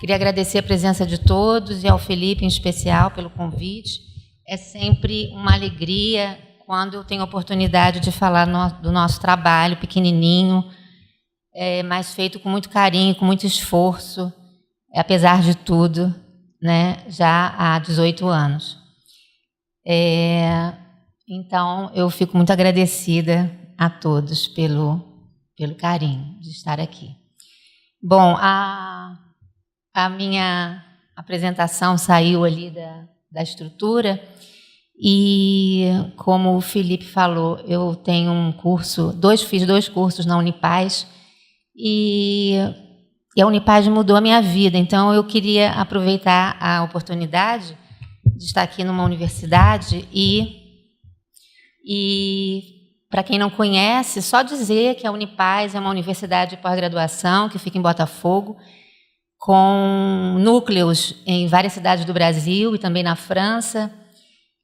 Queria agradecer a presença de todos e ao Felipe, em especial, pelo convite. É sempre uma alegria quando eu tenho a oportunidade de falar do nosso trabalho pequenininho, mas feito com muito carinho, com muito esforço, apesar de tudo, né, já há 18 anos. Então, eu fico muito agradecida a todos pelo carinho de estar aqui. Bom, a minha apresentação saiu ali da estrutura e, como o Felipe falou, eu tenho um curso, fiz 2 cursos na Unipaz e a Unipaz mudou a minha vida. Então, eu queria aproveitar a oportunidade de estar aqui numa universidade e para quem não conhece, só dizer que a Unipaz é uma universidade de pós-graduação que fica em Botafogo, com núcleos em várias cidades do Brasil e também na França.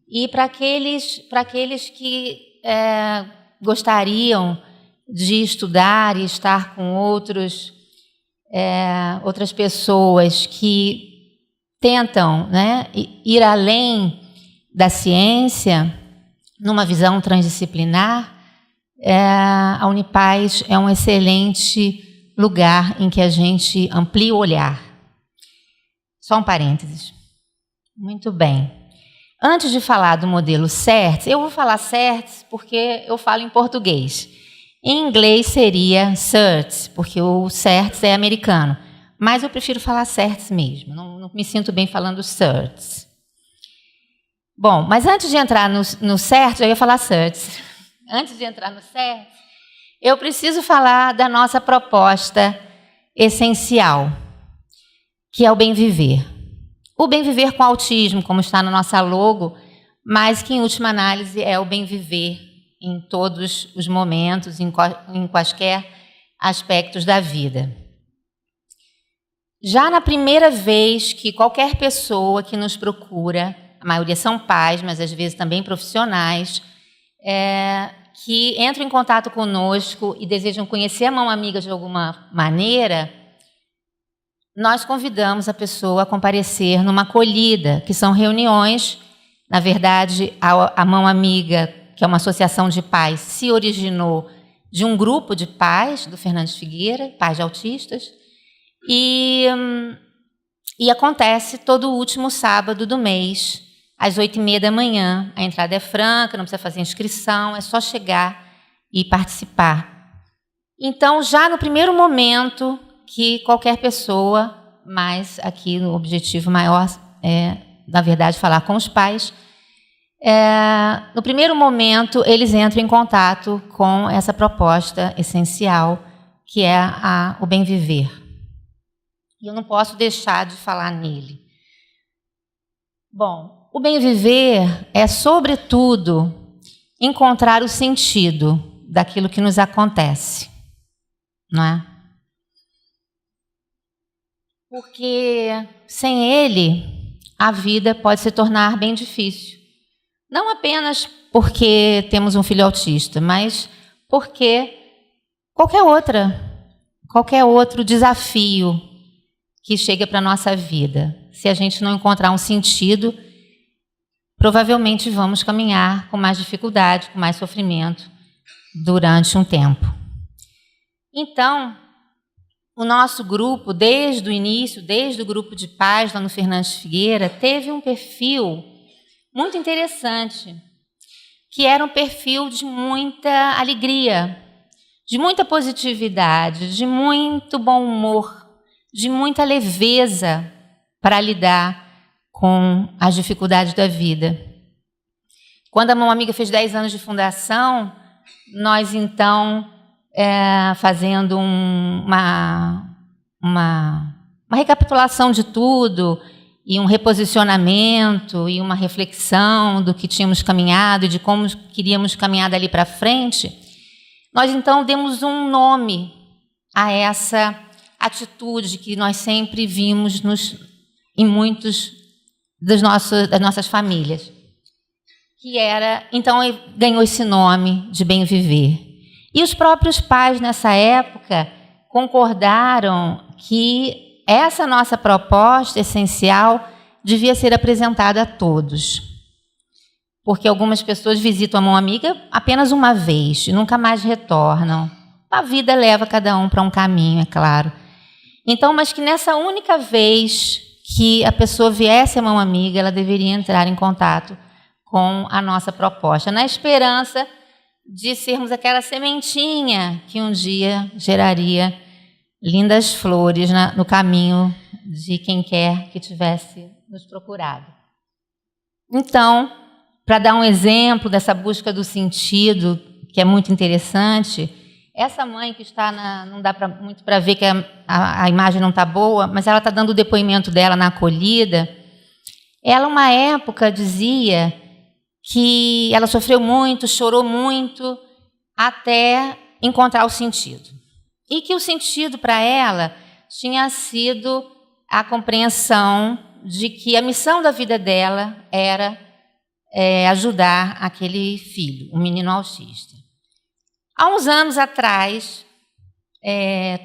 E para aqueles que gostariam de estudar e estar com outras pessoas que tentam, né, ir além da ciência, numa visão transdisciplinar, a Unipaz é um excelente lugar em que a gente amplia o olhar. Só um parênteses. Muito bem. Antes de falar do modelo CERTS, eu vou falar CERTS porque eu falo em português. Em inglês seria CERTS, porque o CERTS é americano. Mas eu prefiro falar CERTS mesmo, não me sinto bem falando CERTS. Bom, mas antes de entrar no CERTS, eu ia falar CERTS. Antes de entrar no CERTS, eu preciso falar da nossa proposta essencial, que é o bem viver. O bem viver com autismo, como está na nossa logo, mas que, em última análise, é o bem viver em todos os momentos, em quaisquer aspectos da vida. Já na primeira vez que qualquer pessoa que nos procura, a maioria são pais, mas às vezes também profissionais, que entram em contato conosco e desejam conhecer a mão amiga de alguma maneira, nós convidamos a pessoa a comparecer numa acolhida, que são reuniões. Na verdade, a Mão Amiga, que é uma associação de pais, se originou de um grupo de pais do Fernandes Figueira, pais de autistas, e acontece todo o último sábado do mês, às 8h30 da manhã. A entrada é franca, não precisa fazer inscrição, é só chegar e participar. Então, já no primeiro momento que qualquer pessoa, mas aqui o objetivo maior é, na verdade, falar com os pais, no primeiro momento eles entram em contato com essa proposta essencial, que é o bem viver. E eu não posso deixar de falar nele. Bom, o bem viver é, sobretudo, encontrar o sentido daquilo que nos acontece, não é? Porque sem ele, a vida pode se tornar bem difícil. Não apenas porque temos um filho autista, mas porque qualquer outro desafio que chega para a nossa vida, se a gente não encontrar um sentido, provavelmente vamos caminhar com mais dificuldade, com mais sofrimento durante um tempo. Então, o nosso grupo, desde o início, desde o grupo de pais lá no Fernandes Figueira, teve um perfil muito interessante, que era um perfil de muita alegria, de muita positividade, de muito bom humor, de muita leveza para lidar com as dificuldades da vida. Quando a Mão Amiga fez 10 anos de fundação, nós, então, fazendo uma recapitulação de tudo, e um reposicionamento, e uma reflexão do que tínhamos caminhado e de como queríamos caminhar dali para frente, nós, então, demos um nome a essa atitude que nós sempre vimos em muitos das nossas famílias, que era, então, ganhou esse nome de bem viver. E os próprios pais, nessa época, concordaram que essa nossa proposta essencial devia ser apresentada a todos. Porque algumas pessoas visitam a mão amiga apenas uma vez e nunca mais retornam. A vida leva cada um para um caminho, é claro. Então, mas que nessa única vez que a pessoa viesse à mão amiga, ela deveria entrar em contato com a nossa proposta, na esperança de sermos aquela sementinha que um dia geraria lindas flores no caminho de quem quer que tivesse nos procurado. Então, para dar um exemplo dessa busca do sentido, que é muito interessante, essa mãe que está não dá muito para ver que a imagem não está boa, mas ela está dando o depoimento dela na acolhida. Ela, uma época, dizia que ela sofreu muito, chorou muito, até encontrar o sentido. E que o sentido para ela tinha sido a compreensão de que a missão da vida dela era ajudar aquele filho, um menino autista. Há uns anos atrás,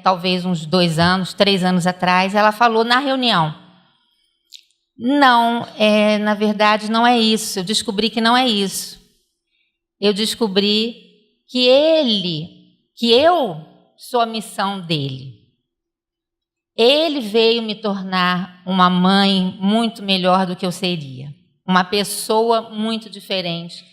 talvez uns 2 anos, 3 anos atrás, ela falou na reunião: não, na verdade não é isso, eu descobri que não é isso. Eu descobri que eu sou a missão dele. Ele veio me tornar uma mãe muito melhor do que eu seria, uma pessoa muito diferente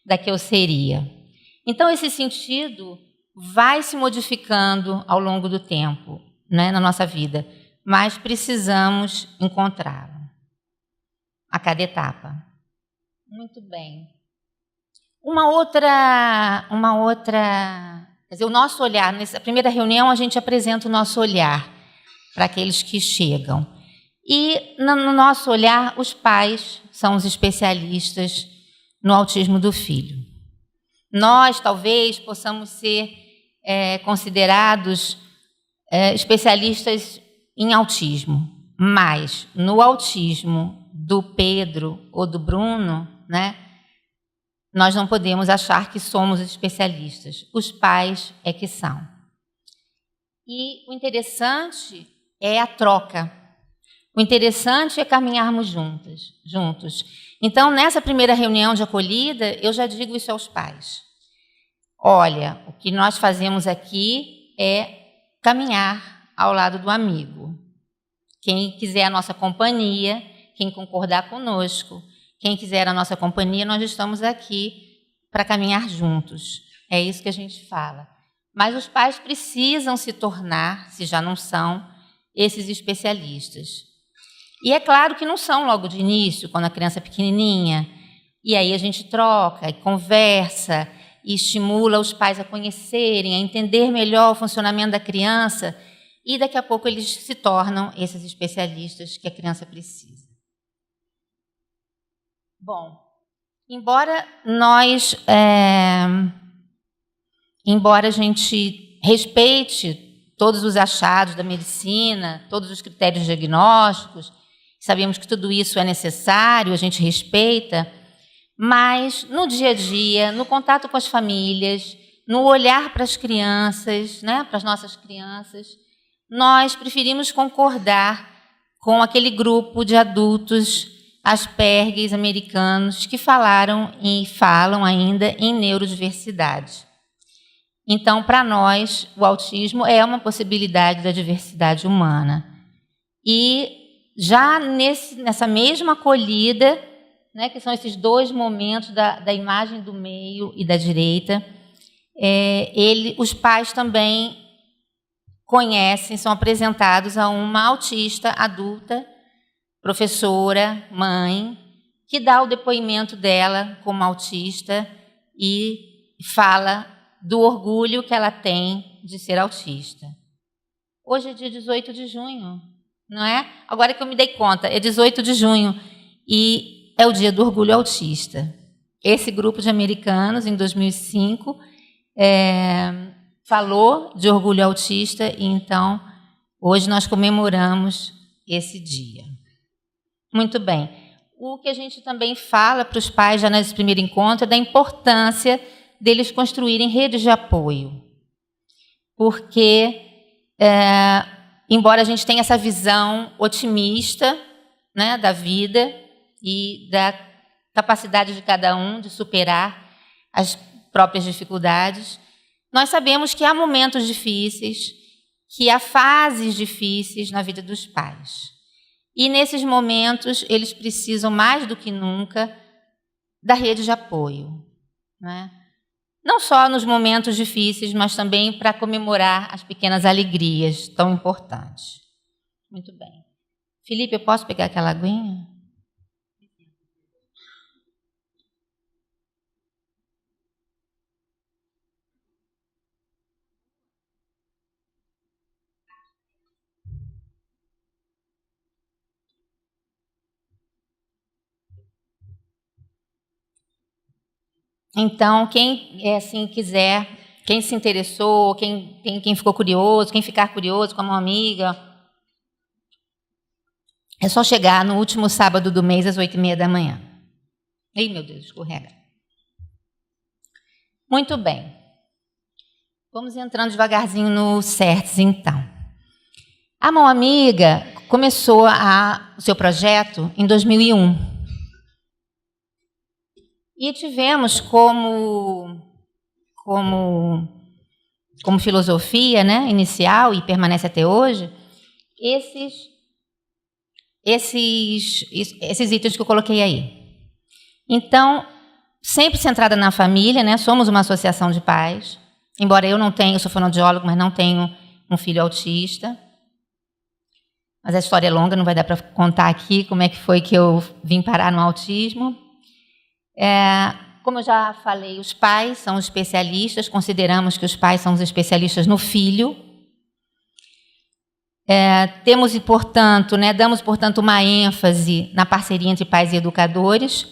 da que eu seria. Então, esse sentido vai se modificando ao longo do tempo, né, na nossa vida, mas precisamos encontrá-lo a cada etapa. Muito bem. Uma outra, quer dizer, o nosso olhar, nessa primeira reunião a gente apresenta o nosso olhar para aqueles que chegam. E no nosso olhar, os pais são os especialistas no autismo do filho. Nós, talvez, possamos ser considerados especialistas em autismo, mas no autismo do Pedro ou do Bruno, né, nós não podemos achar que somos especialistas. Os pais é que são. E o interessante é a troca. O interessante é caminharmos juntos. Então, nessa primeira reunião de acolhida, eu já digo isso aos pais. Olha, o que nós fazemos aqui é caminhar ao lado do amigo. Quem quiser a nossa companhia, quem concordar conosco, quem quiser a nossa companhia, nós estamos aqui para caminhar juntos. É isso que a gente fala. Mas os pais precisam se tornar, se já não são, esses especialistas. E é claro que não são logo de início, quando a criança é pequenininha. E aí a gente troca e conversa e estimula os pais a conhecerem, a entender melhor o funcionamento da criança, e daqui a pouco eles se tornam esses especialistas que a criança precisa. Bom, embora a gente respeite todos os achados da medicina, todos os critérios diagnósticos, sabemos que tudo isso é necessário, a gente respeita, mas no dia a dia, no contato com as famílias, no olhar para as crianças, né, para as nossas crianças, nós preferimos concordar com aquele grupo de adultos asperges americanos que falaram e falam ainda em neurodiversidade. Então, para nós, o autismo é uma possibilidade da diversidade humana. E já nessa mesma acolhida, né, que são esses 2 momentos da imagem do meio e da direita, os pais também conhecem, são apresentados a uma autista adulta, professora, mãe, que dá o depoimento dela como autista e fala do orgulho que ela tem de ser autista. Hoje é dia 18 de junho, não é? Agora que eu me dei conta, é 18 de junho e é o dia do orgulho autista. Esse grupo de americanos, em 2005, falou de orgulho autista e, então, hoje nós comemoramos esse dia. Muito bem. O que a gente também fala para os pais, já nesse primeiro encontro, é da importância deles construírem redes de apoio. Porque embora a gente tenha essa visão otimista, né, da vida e da capacidade de cada um de superar as próprias dificuldades, nós sabemos que há momentos difíceis, que há fases difíceis na vida dos pais. E nesses momentos, eles precisam mais do que nunca da rede de apoio, né? Não só nos momentos difíceis, mas também para comemorar as pequenas alegrias tão importantes. Muito bem. Felipe, eu posso pegar aquela aguinha? Então, quem assim quiser, quem se interessou, quem ficou curioso, quem ficar curioso com uma amiga, é só chegar no último sábado do mês às 8h30 da manhã. Ih, meu Deus, escorrega. Muito bem. Vamos entrando devagarzinho no CERTS, então. A Mão Amiga começou o seu projeto em 2001. E tivemos como filosofia, né, inicial, e permanece até hoje, esses itens que eu coloquei aí. Então, sempre centrada na família, né, somos uma associação de pais, embora eu sou fonoaudiólogo, mas não tenho um filho autista. Mas a história é longa, não vai dar para contar aqui como é que foi que eu vim parar no autismo. Como eu já falei, os pais são os especialistas, consideramos que os pais são os especialistas no filho. Damos, portanto, uma ênfase na parceria entre pais e educadores.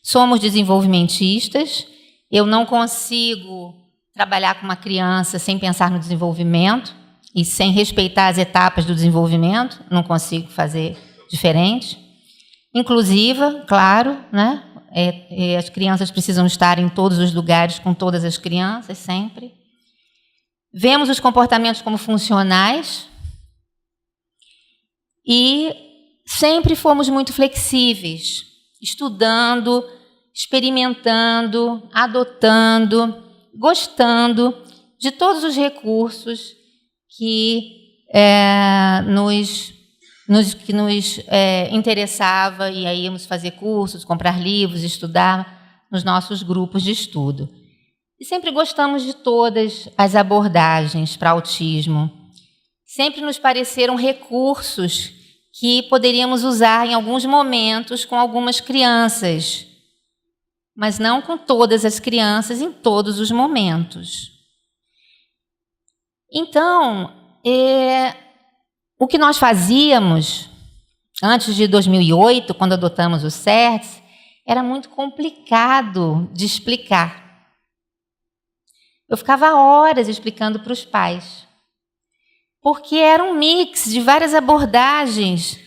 Somos desenvolvimentistas. Eu não consigo trabalhar com uma criança sem pensar no desenvolvimento e sem respeitar as etapas do desenvolvimento. Não consigo fazer diferente. Inclusiva, claro, né? As crianças precisam estar em todos os lugares com todas as crianças, sempre. Vemos os comportamentos como funcionais e sempre fomos muito flexíveis, estudando, experimentando, adotando, gostando de todos os recursos que nos interessava, e aí íamos fazer cursos, comprar livros, estudar nos nossos grupos de estudo. E sempre gostamos de todas as abordagens para autismo. Sempre nos pareceram recursos que poderíamos usar em alguns momentos com algumas crianças, mas não com todas as crianças em todos os momentos. Então, o que nós fazíamos antes de 2008, quando adotamos o CERTS, era muito complicado de explicar. Eu ficava horas explicando para os pais, porque era um mix de várias abordagens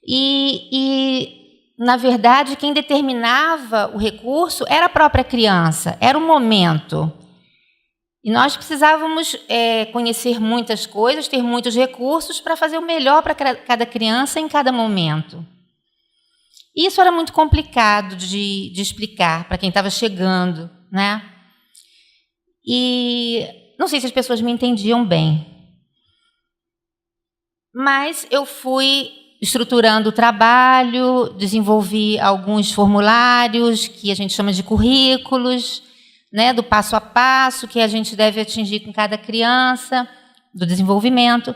e, na verdade, quem determinava o recurso era a própria criança, era o momento. E nós precisávamos conhecer muitas coisas, ter muitos recursos para fazer o melhor para cada criança em cada momento. Isso era muito complicado de explicar para quem estava chegando, né? E não sei se as pessoas me entendiam bem. Mas eu fui estruturando o trabalho, desenvolvi alguns formulários que a gente chama de currículos, né, do passo a passo que a gente deve atingir com cada criança, do desenvolvimento.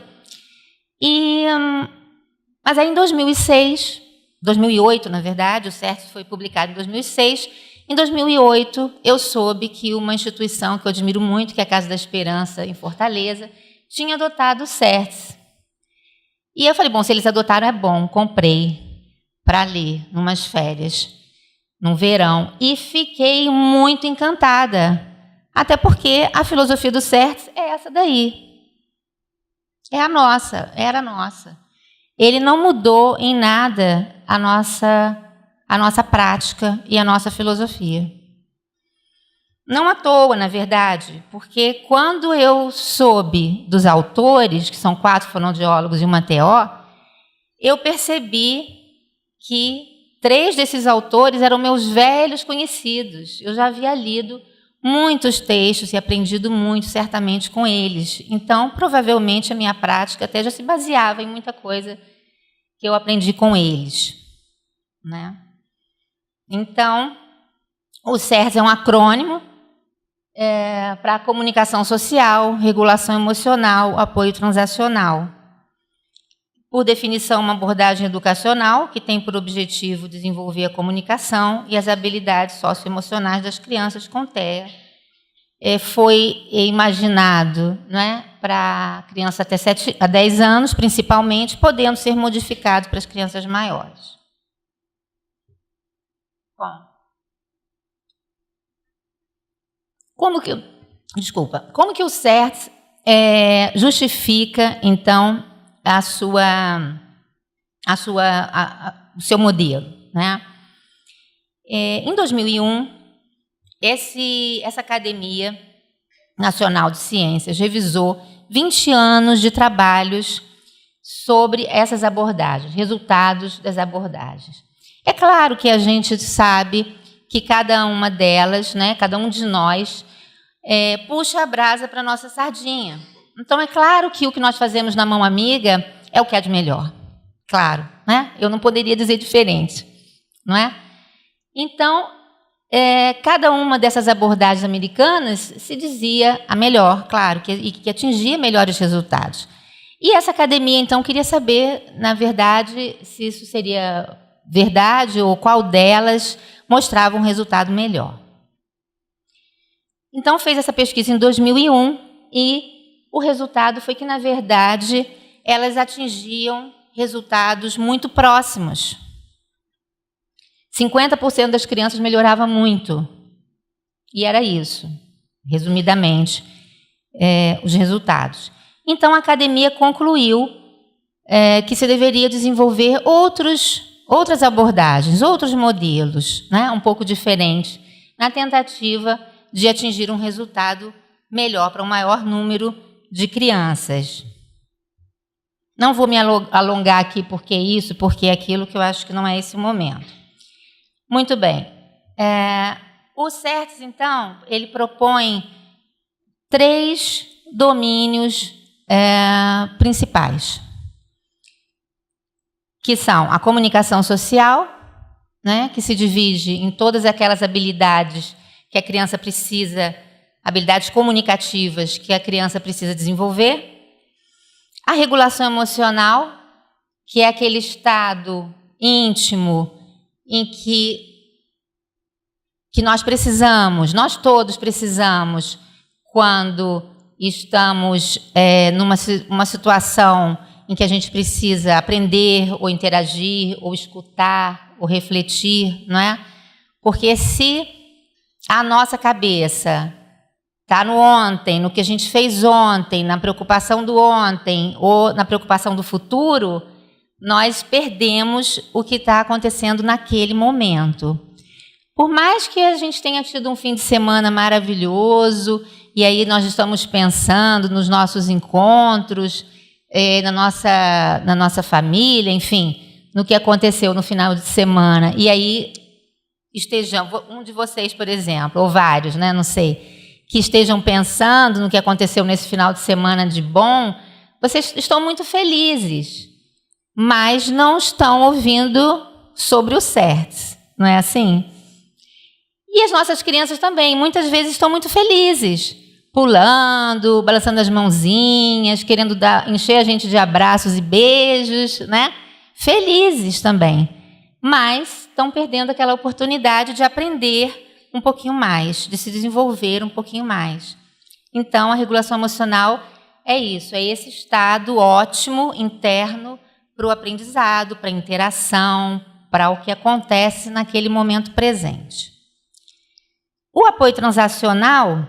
Mas aí em 2008, na verdade, o CERTS foi publicado em 2006. Em 2008, eu soube que uma instituição que eu admiro muito, que é a Casa da Esperança, em Fortaleza, tinha adotado o CERTS. E eu falei, bom, se eles adotaram é bom, comprei para ler, numas férias, num verão, e fiquei muito encantada, até porque a filosofia do CERTS é essa daí. É a nossa, era a nossa. Ele não mudou em nada a nossa prática e a nossa filosofia. Não à toa, na verdade, porque quando eu soube dos autores, que são 4 fonoaudiólogos e uma TO, eu percebi que 3 desses autores eram meus velhos conhecidos. Eu já havia lido muitos textos e aprendido muito, certamente, com eles. Então, provavelmente, a minha prática até já se baseava em muita coisa que eu aprendi com eles, né? Então, o CERTS é um acrônimo para comunicação social, regulação emocional, apoio transacional. Por definição, uma abordagem educacional que tem por objetivo desenvolver a comunicação e as habilidades socioemocionais das crianças com TEA. Foi imaginado, né, para crianças até 7 a 10 anos, principalmente, podendo ser modificado para as crianças maiores. Bom, como que o CERTS justifica, então, o seu modelo, né? Em 2001, essa Academia Nacional de Ciências revisou 20 anos de trabalhos sobre essas abordagens, resultados das abordagens. É claro que a gente sabe que cada uma delas, né, cada um de nós, puxa a brasa para a nossa sardinha. Então, é claro que o que nós fazemos na Mão Amiga é o que há de melhor. Claro, né? Eu não poderia dizer diferente, não é? Então, cada uma dessas abordagens americanas se dizia a melhor, claro, que atingia melhores resultados. E essa academia, então, queria saber, na verdade, se isso seria verdade ou qual delas mostrava um resultado melhor. Então, fez essa pesquisa em 2001 e o resultado foi que, na verdade, elas atingiam resultados muito próximos. 50% das crianças melhorava muito. E era isso, resumidamente, os resultados. Então, a academia concluiu que se deveria desenvolver outras abordagens, outros modelos, né, um pouco diferentes, na tentativa de atingir um resultado melhor para um maior número de crianças. Não vou me alongar aqui porque isso, porque aquilo, que eu acho que não é esse o momento. Muito bem. O CERTS, então, ele propõe 3 domínios principais, que são a comunicação social, né, que se divide em todas aquelas habilidades que a criança precisa, habilidades comunicativas que a criança precisa desenvolver. A regulação emocional, que é aquele estado íntimo em que nós precisamos, nós todos precisamos, quando estamos numa situação em que a gente precisa aprender, ou interagir, ou escutar, ou refletir, não é? Porque se a nossa cabeça está no ontem, no que a gente fez ontem, na preocupação do ontem ou na preocupação do futuro, nós perdemos o que está acontecendo naquele momento. Por mais que a gente tenha tido um fim de semana maravilhoso, e aí nós estamos pensando nos nossos encontros, na nossa família, enfim, no que aconteceu no final de semana, e aí um de vocês, por exemplo, ou vários, né, não sei, que estejam pensando no que aconteceu nesse final de semana de bom, vocês estão muito felizes, mas não estão ouvindo sobre o CERTS, não é assim? E as nossas crianças também, muitas vezes estão muito felizes, pulando, balançando as mãozinhas, querendo encher a gente de abraços e beijos, né? Felizes também, mas estão perdendo aquela oportunidade de aprender um pouquinho mais, de se desenvolver um pouquinho mais. Então, a regulação emocional é isso, é esse estado ótimo interno para o aprendizado, para a interação, para o que acontece naquele momento presente. O apoio transacional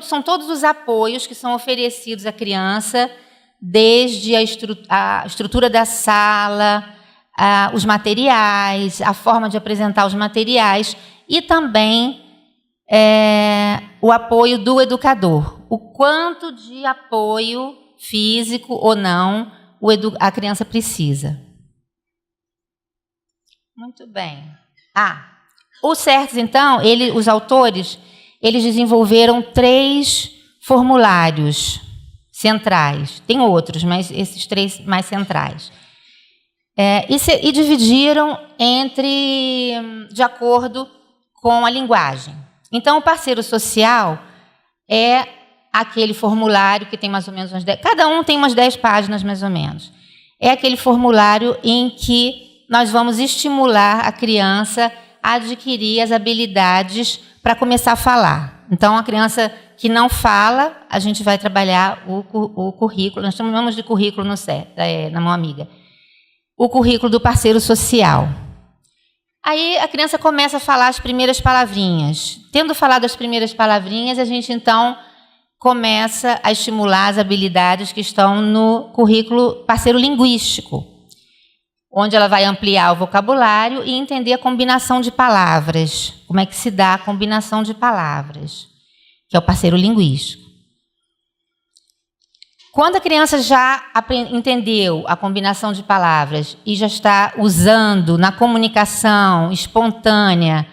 são todos os apoios que são oferecidos à criança, desde a estrutura da sala, os materiais, a forma de apresentar os materiais, e também o apoio do educador. O quanto de apoio físico ou não a criança precisa. Muito bem. Os CERTs, então, os autores, eles desenvolveram 3 formulários centrais. Tem outros, mas esses 3 mais centrais. E dividiram de acordo com a linguagem. Então, o parceiro social é aquele formulário que tem mais ou menos cada um tem umas 10 páginas, mais ou menos. É aquele formulário em que nós vamos estimular a criança a adquirir as habilidades para começar a falar. Então, a criança que não fala, a gente vai trabalhar o currículo, nós chamamos de currículo na Mão Amiga. O currículo do parceiro social. Aí a criança começa a falar as primeiras palavrinhas. Tendo falado as primeiras palavrinhas, a gente então começa a estimular as habilidades que estão no currículo parceiro linguístico, onde ela vai ampliar o vocabulário e entender a combinação de palavras. Como é que se dá a combinação de palavras, que é o parceiro linguístico. Quando a criança já entendeu a combinação de palavras e já está usando na comunicação espontânea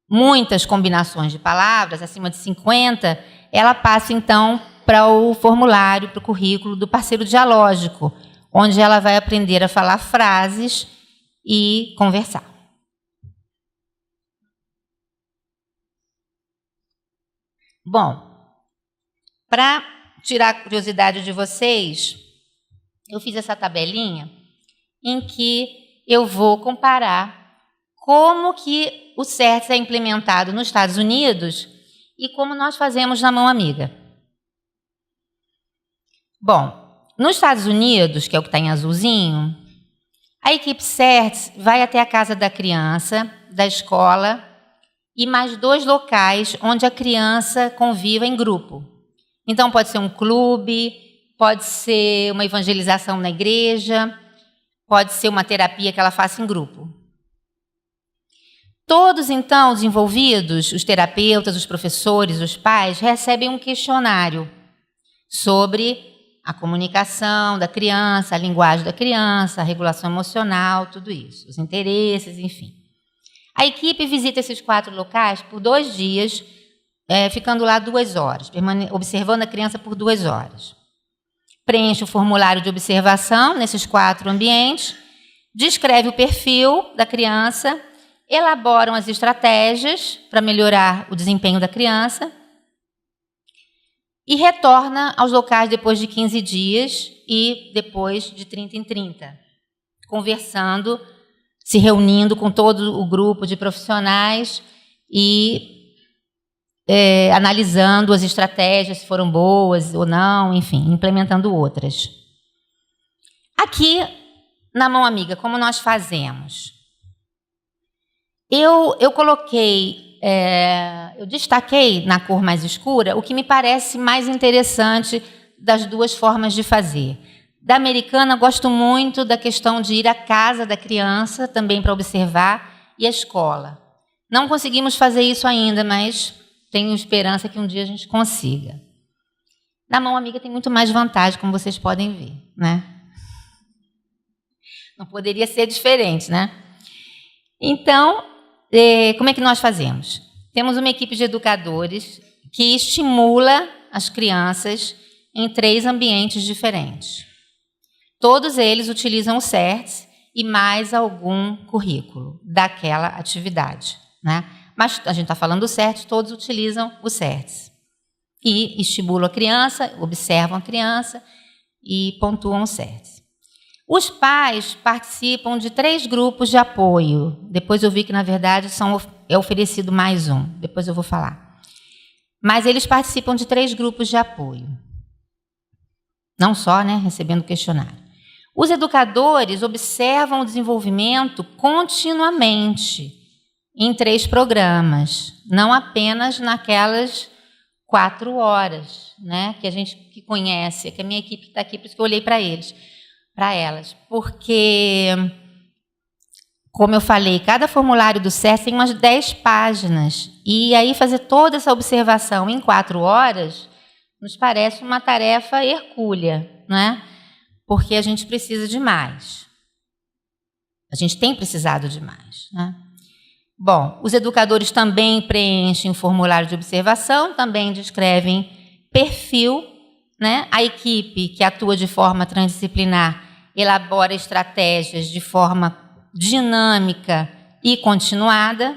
muitas combinações de palavras, acima de 50, ela passa então para o formulário, para o currículo do parceiro dialógico, onde ela vai aprender a falar frases e conversar. Bom, para tirar a curiosidade de vocês, eu fiz essa tabelinha em que eu vou comparar como que o CERTS é implementado nos Estados Unidos e como nós fazemos na Mão Amiga. Bom, nos Estados Unidos, que é o que está em azulzinho, a equipe CERTS vai até a casa da criança, da escola, e mais 2 locais onde a criança conviva em grupo. Então, pode ser um clube, pode ser uma evangelização na igreja, pode ser uma terapia que ela faça em grupo. Todos, então, os envolvidos, os terapeutas, os professores, os pais, recebem um questionário sobre a comunicação da criança, a linguagem da criança, a regulação emocional, tudo isso, os interesses, enfim. A equipe visita esses 4 locais por 2 dias, ficando lá 2 horas, observando a criança por 2 horas. Preenche o formulário de observação nesses 4 ambientes, descreve o perfil da criança, elaboram as estratégias para melhorar o desempenho da criança e retorna aos locais depois de 15 dias e depois de 30 em 30, conversando, se reunindo com todo o grupo de profissionais e analisando as estratégias, se foram boas ou não, enfim, implementando outras. Aqui, na Mão Amiga, como nós fazemos? Eu coloquei, eu destaquei na cor mais escura o que me parece mais interessante das 2 formas de fazer. Da americana, gosto muito da questão de ir à casa da criança, também para observar, e à escola. Não conseguimos fazer isso ainda, mas tenho esperança que um dia a gente consiga. Na Mão Amiga tem muito mais vantagem, como vocês podem ver, né? Não poderia ser diferente, né? Então, como é que nós fazemos? Temos uma equipe de educadores que estimula as crianças em 3 ambientes diferentes. Todos eles utilizam o CERTS e mais algum currículo daquela atividade, né? Mas a gente está falando do CERTS, todos utilizam o CERTS. E estimulam a criança, observam a criança e pontuam o CERTS. Os pais participam de 3 grupos de apoio. Depois eu vi que, na verdade, é oferecido mais um. Depois eu vou falar. Mas eles participam de 3 grupos de apoio. Não só, né, recebendo questionário. Os educadores observam o desenvolvimento continuamente em 3 programas, não apenas naquelas 4 horas, né, que a gente que conhece, que a minha equipe está aqui, por isso que eu olhei para elas, porque como eu falei, cada formulário do SES tem umas 10 páginas. E aí fazer toda essa observação em 4 horas nos parece uma tarefa hercúlea, né? Porque a gente precisa de mais. A gente tem precisado de mais, né? Bom, os educadores também preenchem o formulário de observação, também descrevem perfil, né? A equipe que atua de forma transdisciplinar elabora estratégias de forma dinâmica e continuada,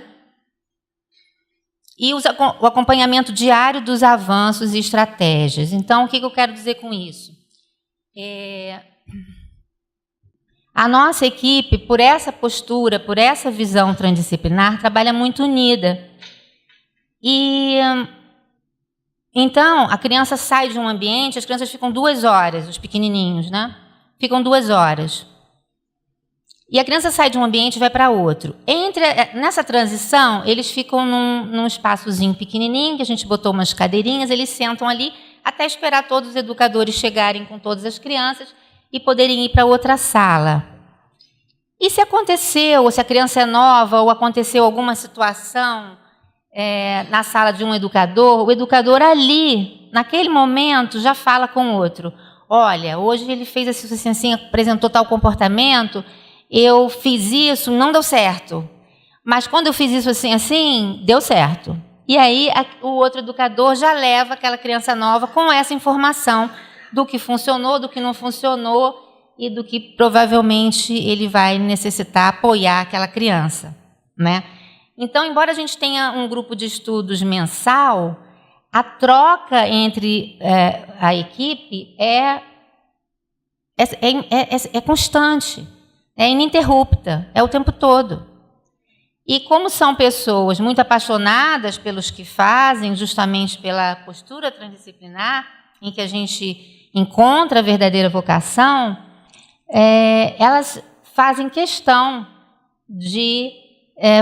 e o acompanhamento diário dos avanços e estratégias. Então, o que eu quero dizer com isso? A nossa equipe, por essa postura, por essa visão transdisciplinar, trabalha muito unida. E então, a criança sai de um ambiente, as crianças ficam 2 horas, os pequenininhos, né? Ficam 2 horas. E a criança sai de um ambiente e vai para outro. Nessa transição, eles ficam num espaçozinho pequenininho, que a gente botou umas cadeirinhas, eles sentam ali até esperar todos os educadores chegarem com todas as crianças e poderem ir para outra sala. E se aconteceu, ou se a criança é nova, ou aconteceu alguma situação na sala de um educador, o educador ali, naquele momento, já fala com o outro. Olha, hoje ele fez assim, apresentou tal comportamento, eu fiz isso, não deu certo. Mas quando eu fiz isso assim, deu certo. E aí o outro educador já leva aquela criança nova com essa informação do que funcionou, do que não funcionou e do que provavelmente ele vai necessitar apoiar aquela criança, né? Então, embora a gente tenha um grupo de estudos mensal, a troca entre a equipe é constante, é ininterrupta, é o tempo todo. E como são pessoas muito apaixonadas pelos que fazem, justamente pela postura transdisciplinar, em que a gente encontra a verdadeira vocação, elas fazem questão de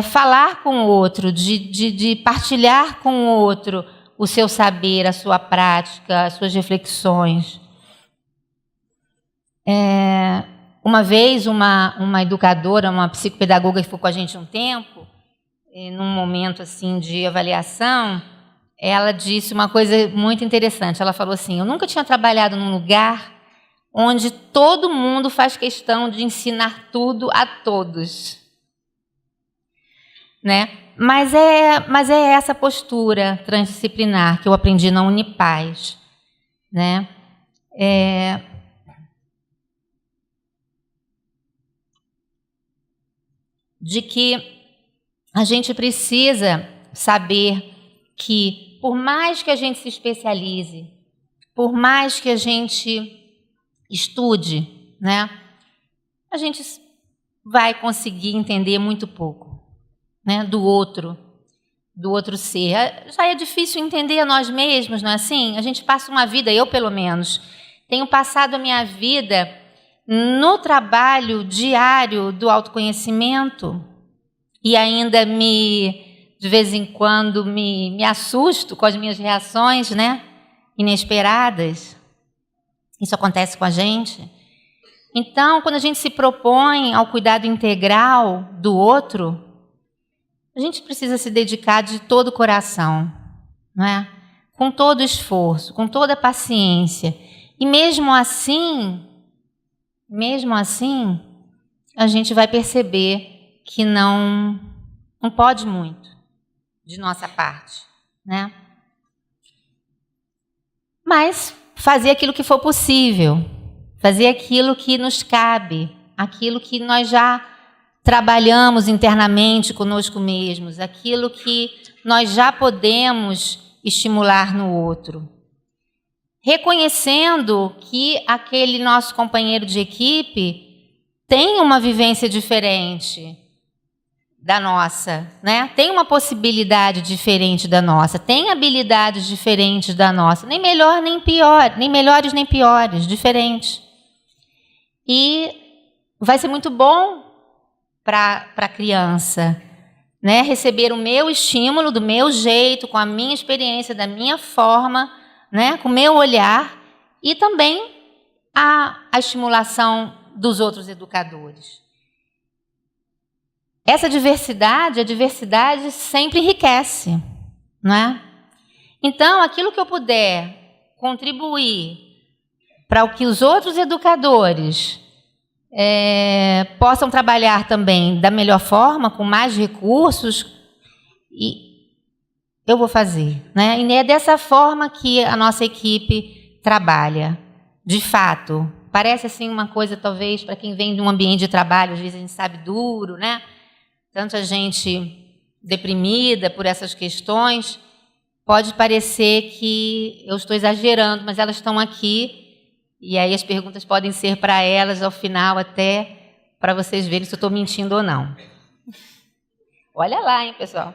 falar com o outro, de partilhar com o outro o seu saber, a sua prática, as suas reflexões. Uma vez, uma educadora, uma psicopedagoga que ficou com a gente um tempo, num momento assim de avaliação, ela disse uma coisa muito interessante. Ela falou assim: eu nunca tinha trabalhado num lugar onde todo mundo faz questão de ensinar tudo a todos, né? Mas é essa postura transdisciplinar que eu aprendi na Unipaz, né? De que a gente precisa saber que, por mais que a gente se especialize, por mais que a gente estude, né, a gente vai conseguir entender muito pouco, né, do outro ser. Já é difícil entender a nós mesmos, não é assim? A gente passa uma vida, eu pelo menos, tenho passado a minha vida no trabalho diário do autoconhecimento e ainda de vez em quando, me assusto com as minhas reações, né, inesperadas. Isso acontece com a gente. Então, quando a gente se propõe ao cuidado integral do outro, a gente precisa se dedicar de todo o coração, não é? Com todo o esforço, com toda a paciência. E mesmo assim, a gente vai perceber que não pode muito de nossa parte, né? Mas fazer aquilo que for possível, fazer aquilo que nos cabe, aquilo que nós já trabalhamos internamente conosco mesmos, aquilo que nós já podemos estimular no outro. Reconhecendo que aquele nosso companheiro de equipe tem uma vivência diferente da nossa, né? Tem uma possibilidade diferente da nossa, tem habilidades diferentes da nossa, nem melhor nem pior, nem melhores nem piores, diferentes. E vai ser muito bom para a criança, né? Receber o meu estímulo do meu jeito, com a minha experiência, da minha forma, né? Com o meu olhar, e também a estimulação dos outros educadores. essa diversidade, a diversidade sempre enriquece, não é? Então, aquilo que eu puder contribuir para o que os outros educadores possam trabalhar também da melhor forma, com mais recursos, e eu vou fazer, né? E é dessa forma que a nossa equipe trabalha. De fato, parece assim uma coisa, talvez, para quem vem de um ambiente de trabalho, às vezes a gente sabe duro, né? Tanta gente deprimida por essas questões, pode parecer que eu estou exagerando, mas elas estão aqui, e aí as perguntas podem ser para elas ao final, até para vocês verem se eu estou mentindo ou não. Olha lá, hein, pessoal?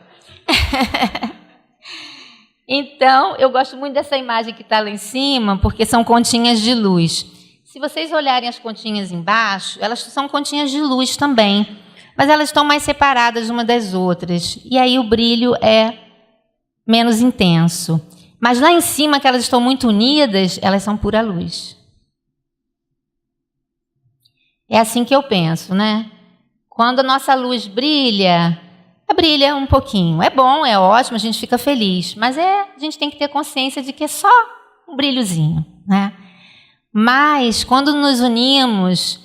Então, eu gosto muito dessa imagem que está lá em cima, porque são continhas de luz. Se vocês olharem as continhas embaixo, elas são continhas de luz também, mas elas estão mais separadas uma das outras. E aí o brilho é menos intenso. Mas lá em cima, que elas estão muito unidas, elas são pura luz. É assim que eu penso, né? Quando a nossa luz brilha, brilha um pouquinho. É bom, é ótimo, a gente fica feliz. Mas a gente tem que ter consciência de que é só um brilhozinho, né? Mas quando nos unimos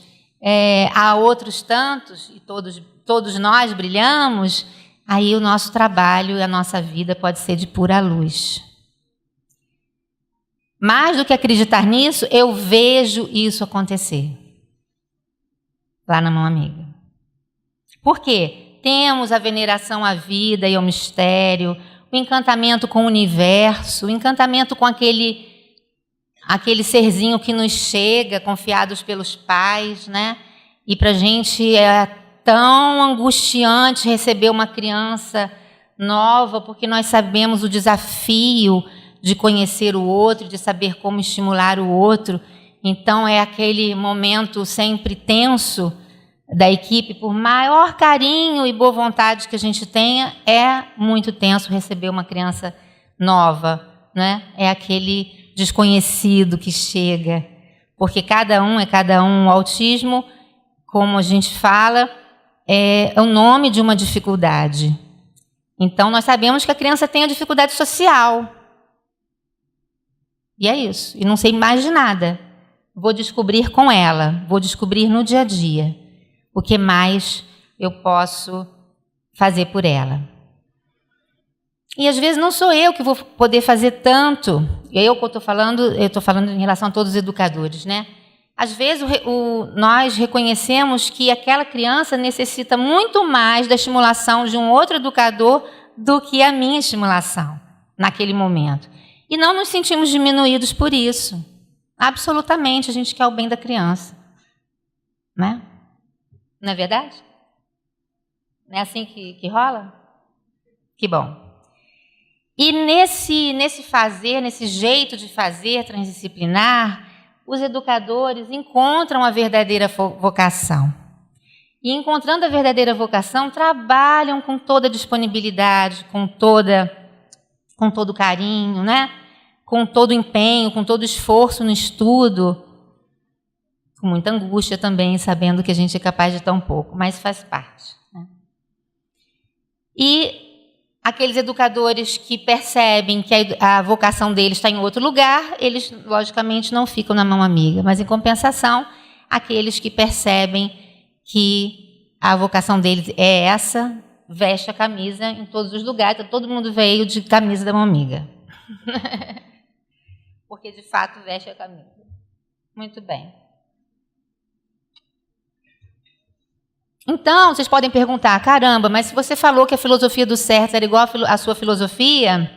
a outros tantos, e todos nós brilhamos, aí o nosso trabalho e a nossa vida pode ser de pura luz. Mais do que acreditar nisso, eu vejo isso acontecer lá na Mão Amiga. Por quê? Temos a veneração à vida e ao mistério, o encantamento com o universo, o encantamento com aquele serzinho que nos chega, confiados pelos pais, né? E para a gente é tão angustiante receber uma criança nova, porque nós sabemos o desafio de conhecer o outro, de saber como estimular o outro. Então, é aquele momento sempre tenso da equipe, por maior carinho e boa vontade que a gente tenha, é muito tenso receber uma criança nova, né? É aquele desconhecido que chega, porque cada um é cada um. O autismo, como a gente fala, é o nome de uma dificuldade. Então, nós sabemos que a criança tem a dificuldade social. E é isso. E não sei mais de nada. Vou descobrir com ela, vou descobrir no dia a dia o que mais eu posso fazer por ela. E às vezes não sou eu que vou poder fazer tanto. Eu estou falando em relação a todos os educadores, né? Às vezes nós reconhecemos que aquela criança necessita muito mais da estimulação de um outro educador do que a minha estimulação naquele momento. E não nos sentimos diminuídos por isso. Absolutamente, a gente quer o bem da criança. Né? Não é verdade? Não é assim que rola? Que bom. E nesse fazer, nesse jeito de fazer transdisciplinar, os educadores encontram a verdadeira vocação. E encontrando a verdadeira vocação, trabalham com toda disponibilidade, com todo carinho, né? Com todo empenho, com todo esforço no estudo, com muita angústia também, sabendo que a gente é capaz de tão pouco, mas faz parte. Né? E aqueles educadores que percebem que a vocação deles está em outro lugar, eles, logicamente, não ficam na Mão Amiga, mas, em compensação, aqueles que percebem que a vocação deles é essa, veste a camisa em todos os lugares, então todo mundo veio de camisa da Mão Amiga. Porque, de fato, veste a camisa. Muito bem. Então, vocês podem perguntar, caramba, mas se você falou que a filosofia do CERTS era igual à sua filosofia,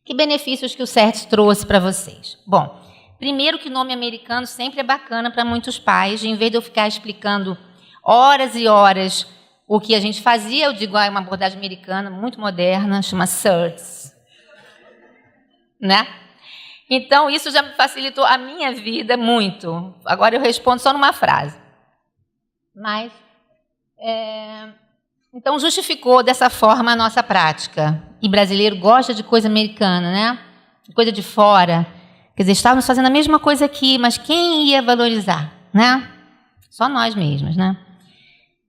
que benefícios que o CERTS trouxe para vocês? Bom, primeiro que o nome americano sempre é bacana para muitos pais, em vez de eu ficar explicando horas e horas o que a gente fazia, eu digo, é uma abordagem americana muito moderna, chama CERTS. Né? Então, isso já me facilitou a minha vida muito. Agora eu respondo só numa frase. Mas, então, justificou dessa forma a nossa prática. E brasileiro gosta de coisa americana, né? Coisa de fora. Quer dizer, estávamos fazendo a mesma coisa aqui, mas quem ia valorizar, né? Só nós mesmos, né?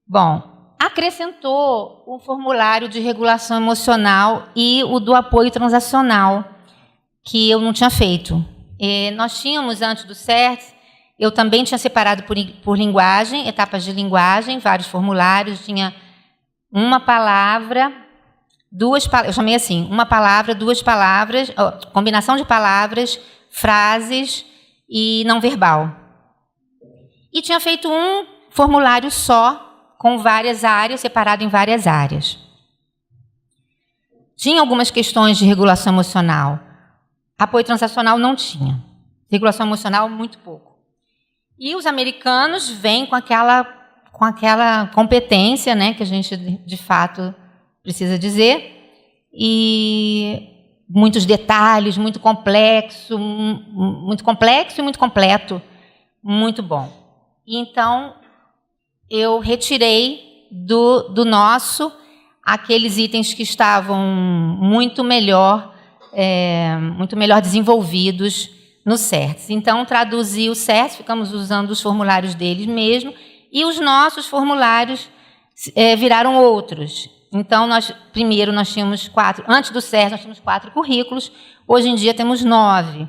Bom, acrescentou o formulário de regulação emocional e o do apoio transacional, que eu não tinha feito. Nós tínhamos, antes do CERTS, eu também tinha separado por linguagem, etapas de linguagem, vários formulários, tinha uma palavra, duas palavras, eu chamei assim, uma palavra, duas palavras, combinação de palavras, frases e não verbal. E tinha feito um formulário só, com várias áreas, separado em várias áreas. Tinha algumas questões de regulação emocional. Apoio transacional não tinha. Regulação emocional, muito pouco. E os americanos vêm com aquela competência, né, que a gente, de fato, precisa dizer, e muitos detalhes, muito complexo e muito completo, muito bom. Então, eu retirei do nosso aqueles itens que estavam muito melhor desenvolvidos no CERTS. Então, traduzi o CERTS, ficamos usando os formulários deles mesmo, e os nossos formulários viraram outros. Então, primeiro nós tínhamos 4, antes do CERTS nós tínhamos 4 currículos, hoje em dia temos 9.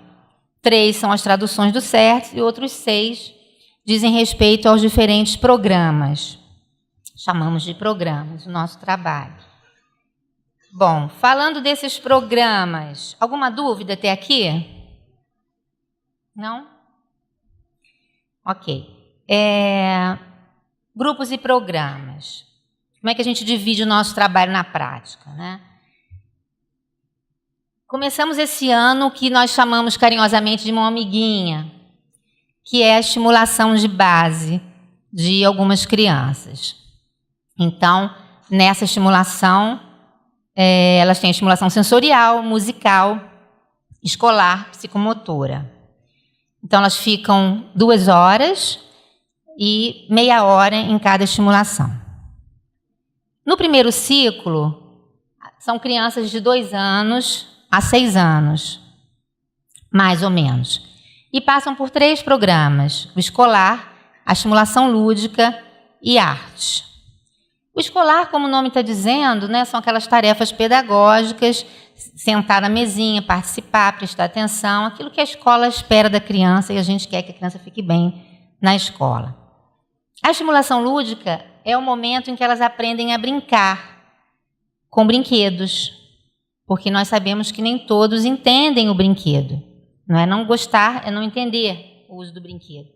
3 são as traduções do CERTS e outros 6 dizem respeito aos diferentes programas. Chamamos de programas o nosso trabalho. Bom, falando desses programas, alguma dúvida até aqui? Não? Ok. Grupos e programas. Como é que a gente divide o nosso trabalho na prática, né? Começamos esse ano o que nós chamamos carinhosamente de uma amiguinha, que é a estimulação de base de algumas crianças. Então, nessa estimulação, elas têm estimulação sensorial, musical, escolar, psicomotora. Então, elas ficam 2 horas e meia hora em cada estimulação. No primeiro ciclo, são crianças de 2 anos a 6 anos, mais ou menos. E passam por 3 programas: o escolar, a estimulação lúdica e arte. O escolar, como o nome está dizendo, né, são aquelas tarefas pedagógicas, sentar na mesinha, participar, prestar atenção, aquilo que a escola espera da criança e a gente quer que a criança fique bem na escola. A estimulação lúdica é o momento em que elas aprendem a brincar com brinquedos, porque nós sabemos que nem todos entendem o brinquedo. Não é não gostar, é não entender o uso do brinquedo.